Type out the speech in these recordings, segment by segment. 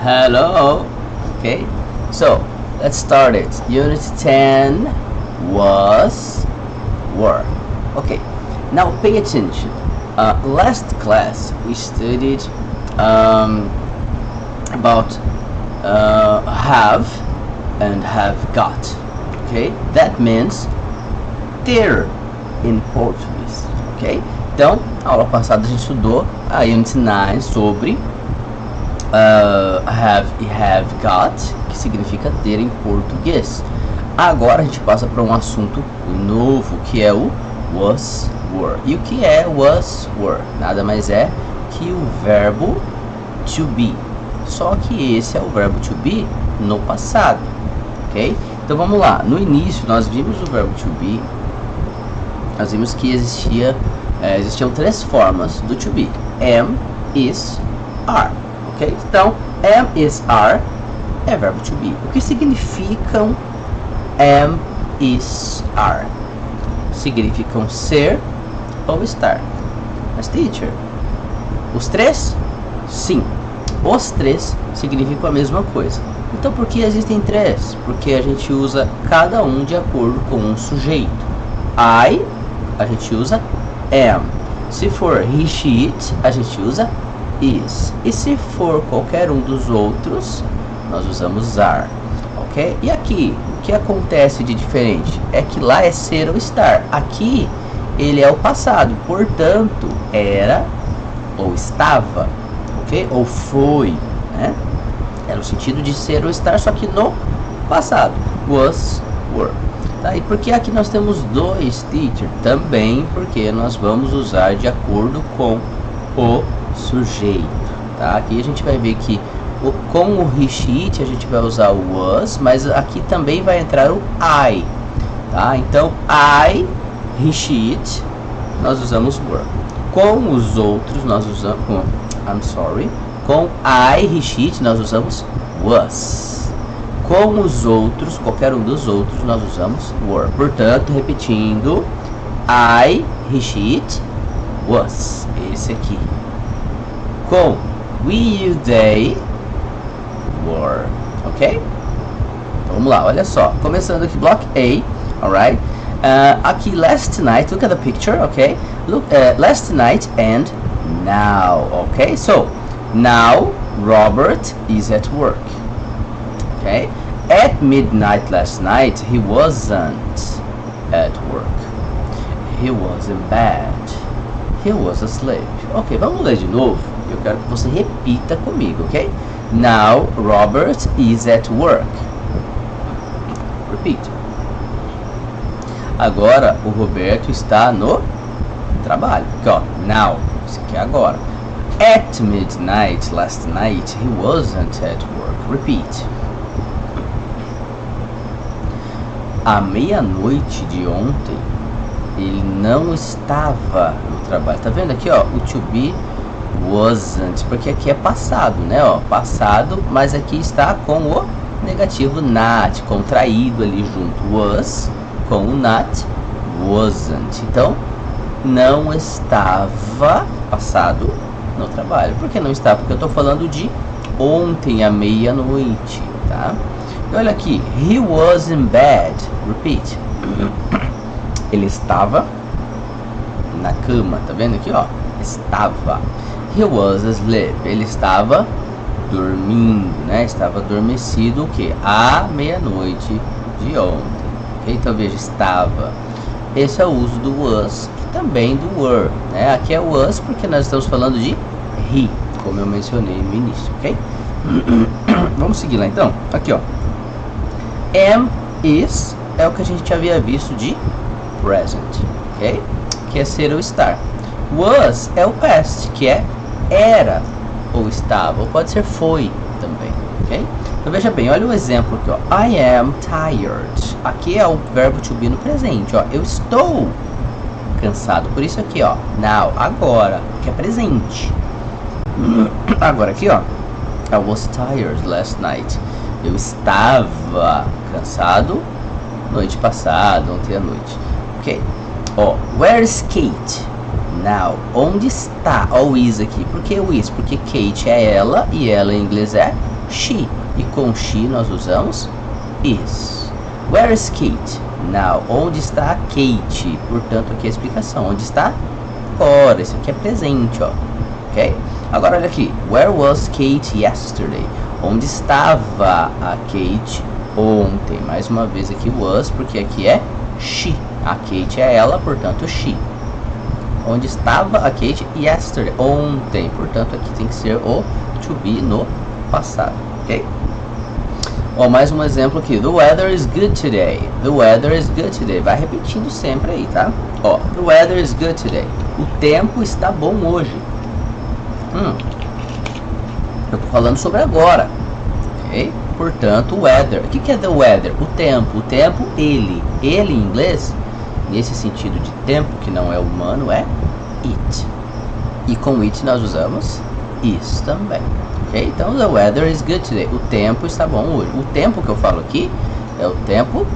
Hello. Okay, so let's start it. Unit 10 was, were. Okay, now pay attention. Last class we studied about have and have got. Okay, that means ter in Portuguese. Ok, então aula passada a gente estudou a Unit 9 sobre have e have got, que significa ter em português. Agora a gente passa para um assunto novo, que é o was, were. E o que é was, were? Nada mais é que o verbo to be. Só que esse é o verbo to be no passado, ok? Então vamos lá. No início nós vimos o verbo to be. Nós vimos que existiam três formas do to be: am, is, are. Ok? Então, am, is, are é verbo to be. O que significam am, is, are? Significam ser ou estar. Mas teacher, os três? Sim, os três significam a mesma coisa. Então por que existem três? Porque a gente usa cada um de acordo com um sujeito. I, a gente usa am. Se for he, she, it, a gente usa is. E se for qualquer um dos outros, nós usamos are. Ok? E aqui, o que acontece de diferente? É que lá é ser ou estar. Aqui, ele é o passado. Portanto, era ou estava. Ok? Ou foi. Né? Era o sentido de ser ou estar, só que no passado. Was, were. Tá? E por que aqui nós temos dois, teacher? Também porque nós vamos usar de acordo com o sujeito. Tá? Aqui a gente vai ver que com o he, she, it, a gente vai usar o was, mas aqui também vai entrar o I. Tá? Então, I, he, she, it, nós usamos were. Com os outros, nós usamos... Com I, he, she, it, nós usamos was. Com os outros, qualquer um dos outros, nós usamos were. Portanto, repetindo, I, he, she, it, was. Esse aqui. Com we, you, they, were. Ok? Então, vamos lá, olha só. Começando aqui, block A. Alright? Aqui, last night. Look at the picture, ok? Look, last night and now. Ok? So, now, Robert is at work. Okay? At midnight last night, he wasn't at work. He was in bed. He was asleep. Ok, vamos ler de novo. Eu quero que você repita comigo, ok? Now, Robert is at work. Repeat. Agora, o Roberto está no trabalho. Aqui, ó. Now. Isso aqui é agora. At midnight last night, he wasn't at work. Repeat. À meia-noite de ontem, ele não estava no trabalho. Tá vendo aqui, ó, o to be wasn't, porque aqui é passado, né, ó, passado, mas aqui está com o negativo not, contraído ali junto. Was com o not, wasn't. Então, não estava, passado, no trabalho. Por que não está? Porque eu estou falando de ontem à meia-noite, tá? E olha aqui, he was in bed. Repeat. Ele estava na cama, tá vendo aqui, ó? Estava. He was asleep. Ele estava dormindo, né? Estava adormecido, o que? À meia-noite de ontem. Ok? Então veja, estava. Esse é o uso do was e também do were, né? Aqui é was porque nós estamos falando de he, como eu mencionei no início, ok? Vamos seguir lá então. Aqui, ó. Am, is é o que a gente havia visto de present, ok? Que é ser ou estar. Was é o past, que é era ou estava, ou pode ser foi também, ok? Então veja bem, olha o exemplo aqui, ó. I am tired. Aqui é o verbo to be no presente, ó. Eu estou cansado. Por isso aqui, ó. Now, agora, que é presente. Agora aqui, ó. I was tired last night. Eu estava cansado noite passada, ontem à noite. Ok? Ó, where is Kate? Now, onde está? Ó o is aqui. Por que o is? Porque Kate é ela e ela em inglês é she. E com she nós usamos is. Where is Kate? Now. Onde está a Kate? Portanto, aqui a explicação. Onde está? Agora. Isso aqui é presente, ó. Ok? Agora, olha aqui. Where was Kate yesterday? Onde estava a Kate ontem? Mais uma vez aqui was, porque aqui é she. A Kate é ela, portanto, she. Onde estava a Kate yesterday? Ontem. Portanto, aqui tem que ser o to be no passado. Ok? Ó, mais um exemplo aqui. The weather is good today. The weather is good today. Vai repetindo sempre aí, tá? Ó, the weather is good today. O tempo está bom hoje. Eu tô falando sobre agora. Ok? Portanto, weather. O que é the weather? O tempo. O tempo, ele. Ele em inglês, nesse sentido de tempo que não é humano, é it. E com it nós usamos is também. Ok? Então, the weather is good today. O tempo está bom hoje. O tempo que eu falo aqui é o tempo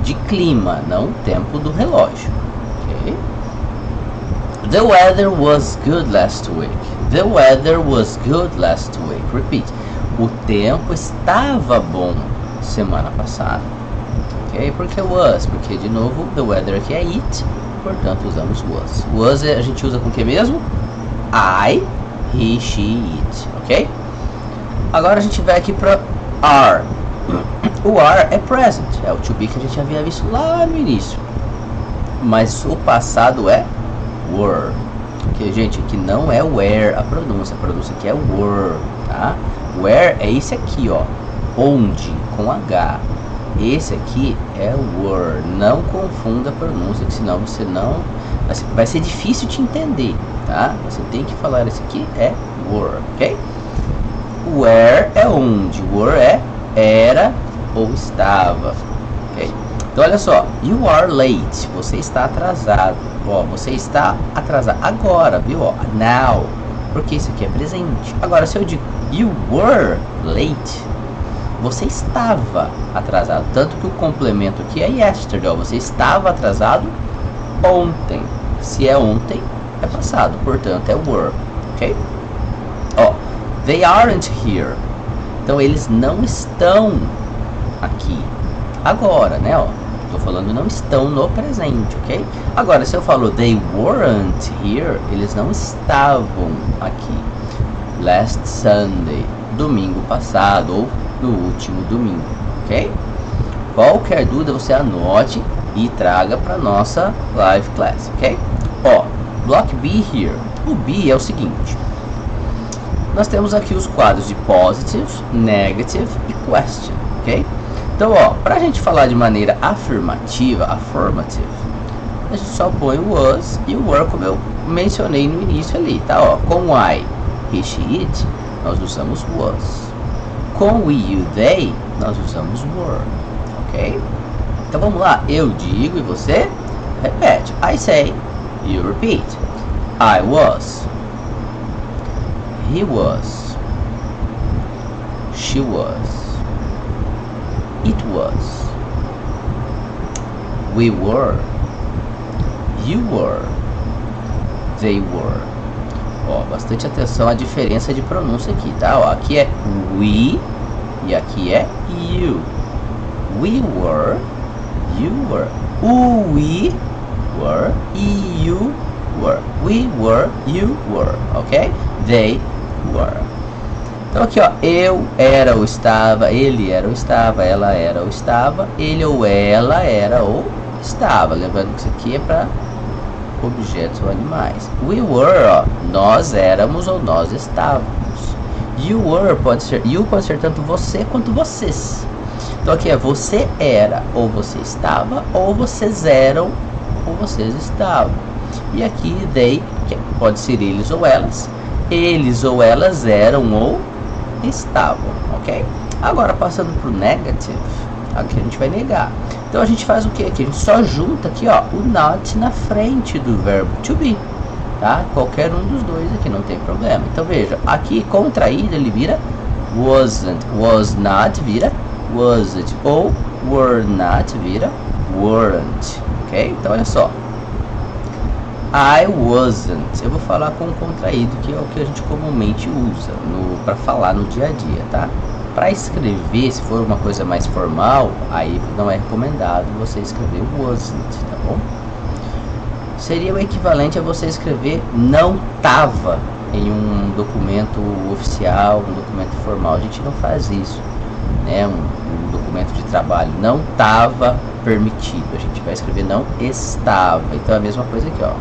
de clima, não o tempo do relógio. Ok? The weather was good last week. The weather was good last week. Repeat. O tempo estava bom semana passada. Ok? Por que was? Porque, de novo, the weather aqui é it. Portanto, usamos was. Was a gente usa com o que mesmo? I, he, she, it. Ok? Agora a gente vai aqui para are. O are é present. É o to be que a gente havia visto lá no início. Mas o passado é were. Ok, gente? Aqui não é where a pronúncia. A pronúncia aqui é were. Tá? Where é esse aqui, ó. Onde, com H. Esse aqui é were. Não confunda a pronúncia, que senão você não... Vai ser difícil de entender, tá? Você tem que falar esse aqui é were, ok? Where é onde. Were é era ou estava, ok? Então, olha só. You are late. Você está atrasado. Ó, você está atrasado. Agora, viu? Ó, now. Porque isso aqui é presente. Agora, se eu digo you were late, você estava atrasado. Tanto que o complemento aqui é yesterday. Ó, você estava atrasado ontem. Se é ontem, é passado. Portanto, é were. Ok? Ó, they aren't here. Então, eles não estão aqui. Agora, né? Ó, tô falando não estão no presente, ok? Agora, se eu falo they weren't here, eles não estavam aqui. Last Sunday, domingo passado, ou no último domingo, ok? Qualquer dúvida você anote e traga para nossa live class, ok? Ó, block B here. O B é o seguinte. Nós temos aqui os quadros de positive, negative e question, ok? Então, ó, pra gente falar de maneira afirmativa, affirmative, a gente só põe o was e o were, como eu mencionei no início ali, tá? Ó, com I, he, she, it, nós usamos was. Com we, you, they, nós usamos were, ok? Então, vamos lá. Eu digo e você repete. I say, you repeat. I was. He was. She was. It was. We were. You were. They were. Ó, bastante atenção à diferença de pronúncia aqui, tá? Ó, aqui é we e aqui é you. We were. You were. We were. You were. We were. You were. Ok? They were. Então aqui, ó, eu era ou estava, ele era ou estava, ela era ou estava, ele ou ela era ou estava. Lembrando que isso aqui é para objetos ou animais. We were, ó, nós éramos ou nós estávamos. You were pode ser, you pode ser tanto você quanto vocês. Então aqui é você era ou você estava, ou vocês eram ou vocês estavam. E aqui they, que pode ser eles ou elas eram ou estavam, ok? Agora passando para o negative, aqui a gente vai negar. Então a gente faz o que aqui? A gente só junta aqui, ó, o not na frente do verbo to be, tá? Qualquer um dos dois aqui, não tem problema. Então veja, aqui contraído ele vira wasn't, was not vira wasn't, ou were not vira weren't, ok? Então olha só, I wasn't, eu vou falar com contraído, que é o que a gente comumente usa para falar no dia a dia, tá? Para escrever, se for uma coisa mais formal, aí não é recomendado você escrever wasn't, tá bom? Seria o equivalente a você escrever não tava em um documento oficial, um documento formal. A gente não faz isso, né? Um documento de trabalho não estava permitido. A gente vai escrever não estava. Então é a mesma coisa aqui, ó.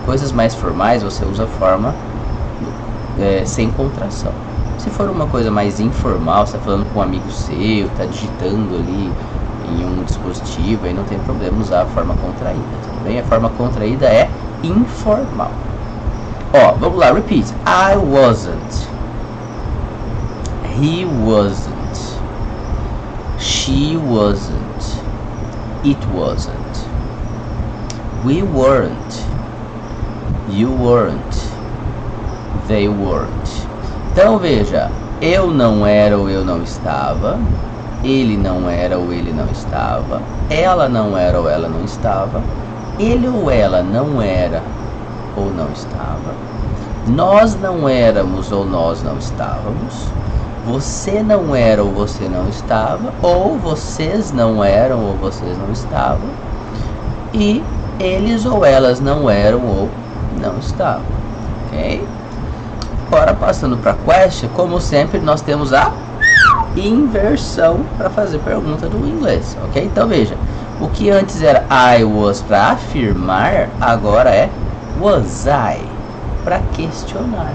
Coisas mais formais você usa a forma sem contração. Se for uma coisa mais informal, você está falando com um amigo seu, está digitando ali em um dispositivo, aí não tem problema usar a forma contraída, tudo bem? A forma contraída é informal. Ó, vamos lá, repeat. I wasn't. He wasn't. She wasn't. It wasn't. We weren't. You weren't. They weren't. Então veja, eu não era ou eu não estava, ele não era ou ele não estava, ela não era ou ela não estava, ele ou ela não era ou não estava, nós não éramos ou nós não estávamos, você não era ou você não estava, ou vocês não eram ou vocês não estavam, e eles ou elas não eram ou não estavam, ok? Agora passando para question, como sempre nós temos a inversão para fazer pergunta do inglês, ok? Então veja, o que antes era I was para afirmar, agora é was I para questionar,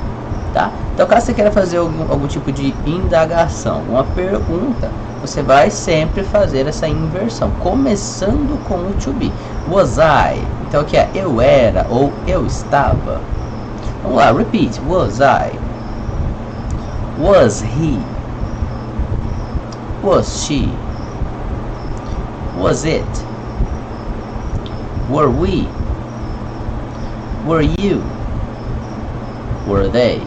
tá? Então caso você queira fazer algum tipo de indagação, uma pergunta, você vai sempre fazer essa inversão, começando com o to be. Was I? Então o que é? Eu era ou eu estava. Vamos lá, repeat. Was I? Was he? Was she? Was it? Were we? Were you? Were they?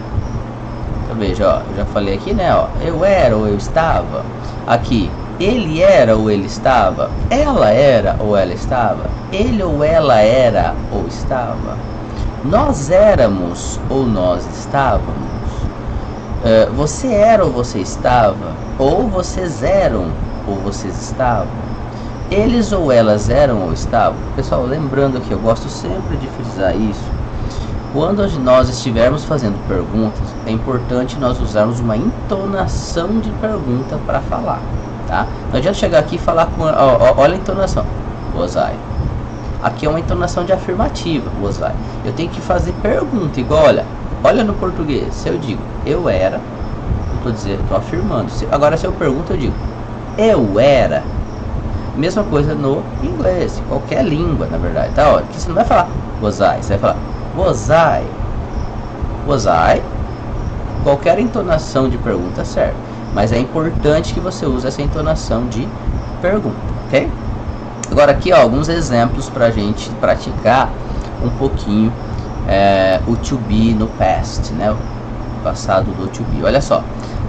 Então veja, ó, eu já falei aqui, né, ó, eu era ou eu estava. Aqui, ele era ou ele estava. Ela era ou ela estava. Ele ou ela era ou estava. Nós éramos ou nós estávamos. Você era ou você estava. Ou vocês eram ou vocês estavam. Eles ou elas eram ou estavam. Pessoal, lembrando que eu gosto sempre de frisar isso. Quando nós estivermos fazendo perguntas, é importante nós usarmos uma entonação de pergunta para falar, tá? Não adianta chegar aqui e falar com... olha a entonação. Was I? Aqui é uma entonação de afirmativa. Was I? Eu tenho que fazer pergunta, igual, olha no português. Se eu digo eu era, eu estou afirmando. Agora se eu pergunto, eu digo eu era. Mesma coisa no inglês, qualquer língua, na verdade, tá? Olha, você não vai falar was I, você vai falar was I? Was I? Qualquer entonação de pergunta serve, mas é importante que você use essa entonação de pergunta, ok? Agora aqui, ó, alguns exemplos para a gente praticar um pouquinho o to be no past, né? O passado do to be. Olha só,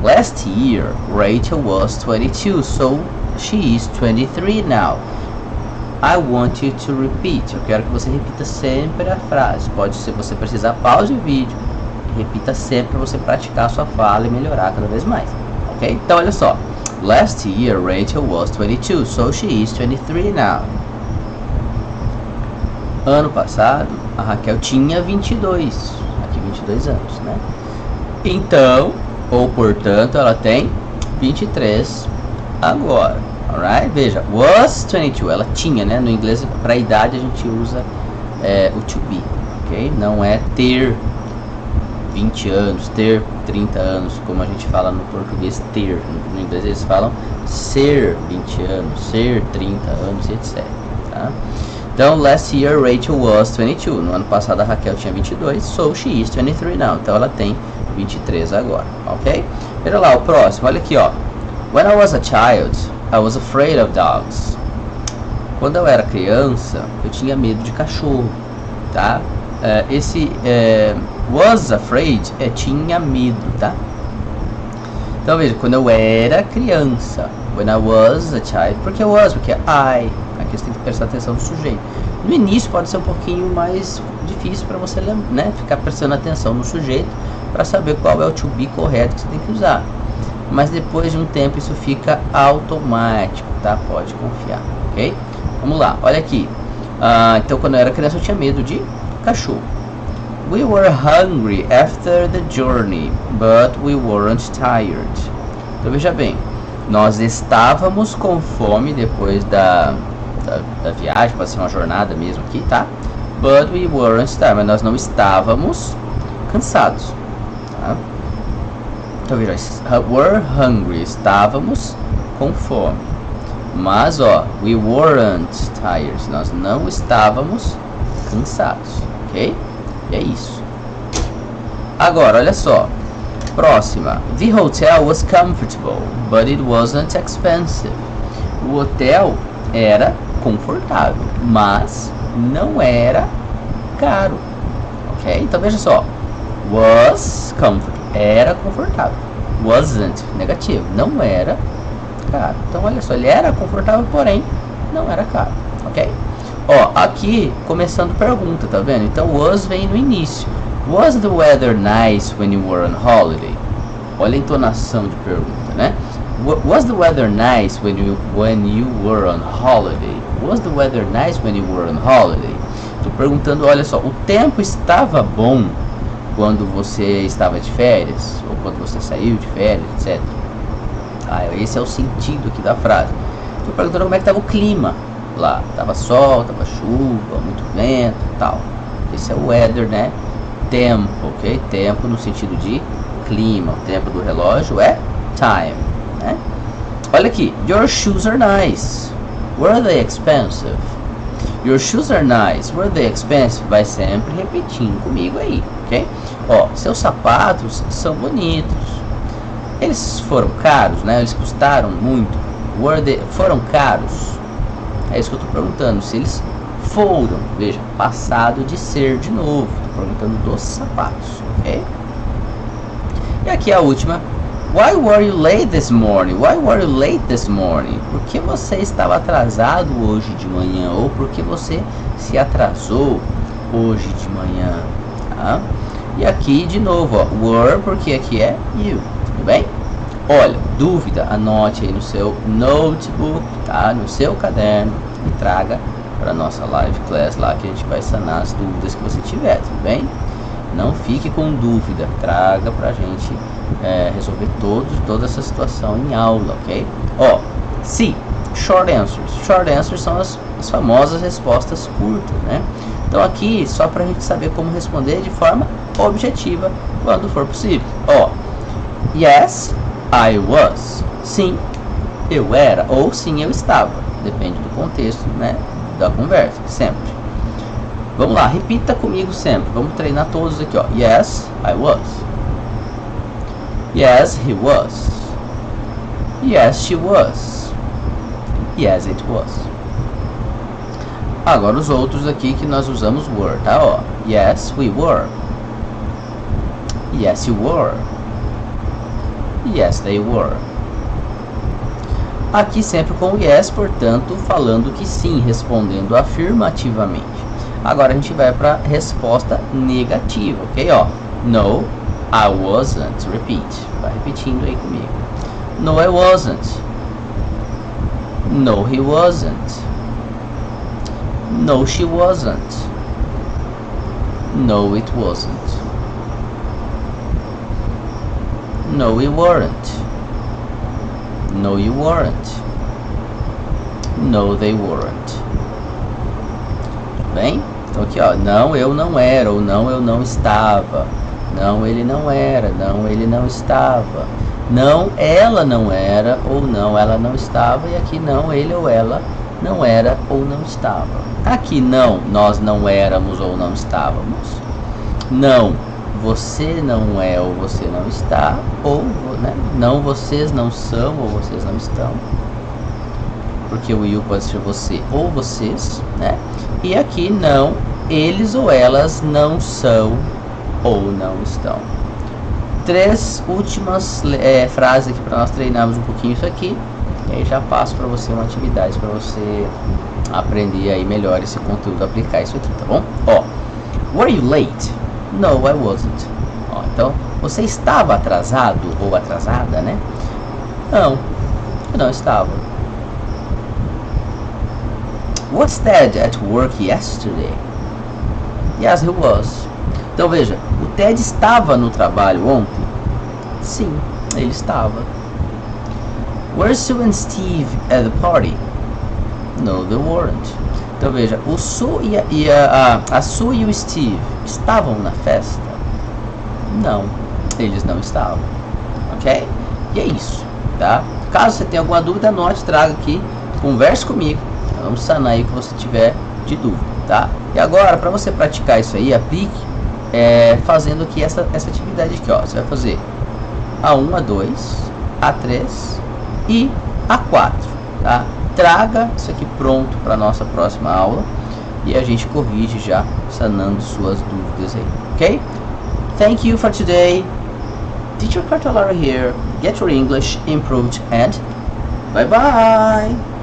last year Rachel was 22, so she is 23 now. I want you to repeat. Eu quero que você repita sempre a frase. Pode ser você precisar, pause o vídeo, repita sempre para você praticar a sua fala e melhorar cada vez mais, ok? Então olha só, last year Rachel was 22, so she is 23 now. Ano passado a Raquel tinha 22, aqui 22 anos, né? Então, ou portanto, ela tem 23 agora. Alright? Veja, was 22, ela tinha, né? No inglês, para a idade a gente usa o to be, ok? Não é ter 20 anos, ter 30 anos, como a gente fala no português, ter. No inglês eles falam ser 20 anos, ser 30 anos, etc. Tá? Então, last year Rachel was 22. No ano passado a Raquel tinha 22, so she is 23 now. Então ela tem 23 agora, ok? Veja lá, o próximo, olha aqui, ó. When I was a child, I was afraid of dogs. Quando eu era criança, eu tinha medo de cachorro, tá? Esse was afraid tinha medo, tá? Então veja, quando eu era criança, when I was a child, porque I, aqui você tem que prestar atenção no sujeito. No início pode ser um pouquinho mais difícil para você, né, ficar prestando atenção no sujeito para saber qual é o to be correto que você tem que usar. mas depois de um tempo isso fica automático, tá? Pode confiar, ok? Vamos lá, olha aqui. Então quando eu era criança eu tinha medo de cachorro. We were hungry after the journey, but we weren't tired. Então veja bem, nós estávamos com fome depois da viagem, pode ser uma jornada mesmo aqui, tá? But we weren't tired, mas nós não estávamos cansados, tá? Então veja, were hungry, estávamos com fome. Mas ó, we weren't tired, nós não estávamos cansados, ok? E é isso. Agora, olha só. Próxima. The hotel was comfortable, but it wasn't expensive. O hotel era confortável, mas não era caro, ok? Então veja só. Was comfortable, era confortável. Wasn't, negativo, não era caro. Então olha só, ele era confortável, porém não era caro, ok? Ó, aqui começando pergunta, tá vendo? Então was vem no início. Was the weather nice when you were on holiday? Olha a entonação de pergunta, né? Was the weather nice when you were on holiday? Was the weather nice when you were on holiday? Estou perguntando, olha só, o tempo estava bom quando você estava de férias? Ou quando você saiu de férias, etc. Esse é o sentido aqui da frase. Estou perguntando como é que estava o clima lá. Tava sol, tava chuva, muito vento e tal. Esse é o weather, né? Tempo, ok? Tempo no sentido de clima. O tempo do relógio é time, né? Olha aqui. Your shoes are nice. Were they expensive? Your shoes are nice. Were they expensive? Vai sempre repetindo comigo aí, ok? Ó, seus sapatos são bonitos. Eles foram caros, né? Eles custaram muito. Foram caros? É isso que eu estou perguntando. Se eles foram, veja, passado de ser de novo. Estou perguntando dos sapatos, ok? E aqui a última. Why were you late this morning? Why were you late this morning? Por que você estava atrasado hoje de manhã? Ou por que você se atrasou hoje de manhã? Tá? E aqui de novo, ó, were, porque aqui é you, tudo bem? Olha, dúvida, anote aí no seu notebook, tá? No seu caderno e traga para nossa live class lá que a gente vai sanar as dúvidas que você tiver, tudo bem? Não fique com dúvida, traga pra gente resolver toda essa situação em aula, ok? Ó, C, short answers. Short answers são as famosas respostas curtas, né? Então aqui, só pra gente saber como responder de forma objetiva quando for possível. Ó, yes, I was. Sim, eu era. Ou sim, eu estava. Depende do contexto, né? Da conversa, sempre. Vamos lá, repita comigo sempre. Vamos treinar todos aqui, ó. Yes, I was. Yes, he was. Yes, she was. Yes, it was. Agora os outros aqui que nós usamos were, tá? Ó. Yes, we were. Yes, you were. Yes, they were. Aqui sempre com yes, portanto, falando que sim, respondendo afirmativamente. Agora a gente vai para a resposta negativa, ok? Ó, no, I wasn't. Repeat. Vai repetindo aí comigo. No, I wasn't. No, he wasn't. No, she wasn't. No, it wasn't. No, we weren't. No, you weren't. No, they weren't. Bem? Então aqui, ó, não, eu não era, ou não, eu não estava. Não, ele não era, não, ele não estava. Não, ela não era, ou não, ela não estava. E aqui não, ele ou ela não era ou não estava. Aqui não, nós não éramos ou não estávamos. Não, você não é ou você não está. Ou, né, não, vocês não são ou vocês não estão. Porque o you pode ser você ou vocês, né? E aqui não, eles ou elas não são ou não estão. Três últimas frases aqui para nós treinarmos um pouquinho isso aqui. E aí já passo para você uma atividade para você aprender aí melhor esse conteúdo, aplicar isso aqui, tá bom? Ó, were you late? No, I wasn't. Ó, então, você estava atrasado ou atrasada, né? Não, eu não estava. Was Ted at work yesterday? Yes, he was. Então veja, o Ted estava no trabalho ontem? Sim, ele estava. Were Sue and Steve at the party? No, they weren't. Então veja, o Sue a Sue e o Steve estavam na festa? Não, eles não estavam. Ok? E é isso, tá? Caso você tenha alguma dúvida, anote, traga aqui, converse comigo. Vamos sanar aí o que você tiver de dúvida, tá? E agora, para você praticar isso aí, aplique fazendo aqui essa atividade aqui, ó. Você vai fazer A1, A2, A3 e A4, tá? Traga isso aqui pronto para nossa próxima aula e a gente corrige já, sanando suas dúvidas aí, ok? Thank you for today. Teacher Cartolara here. Get your English improved and bye bye!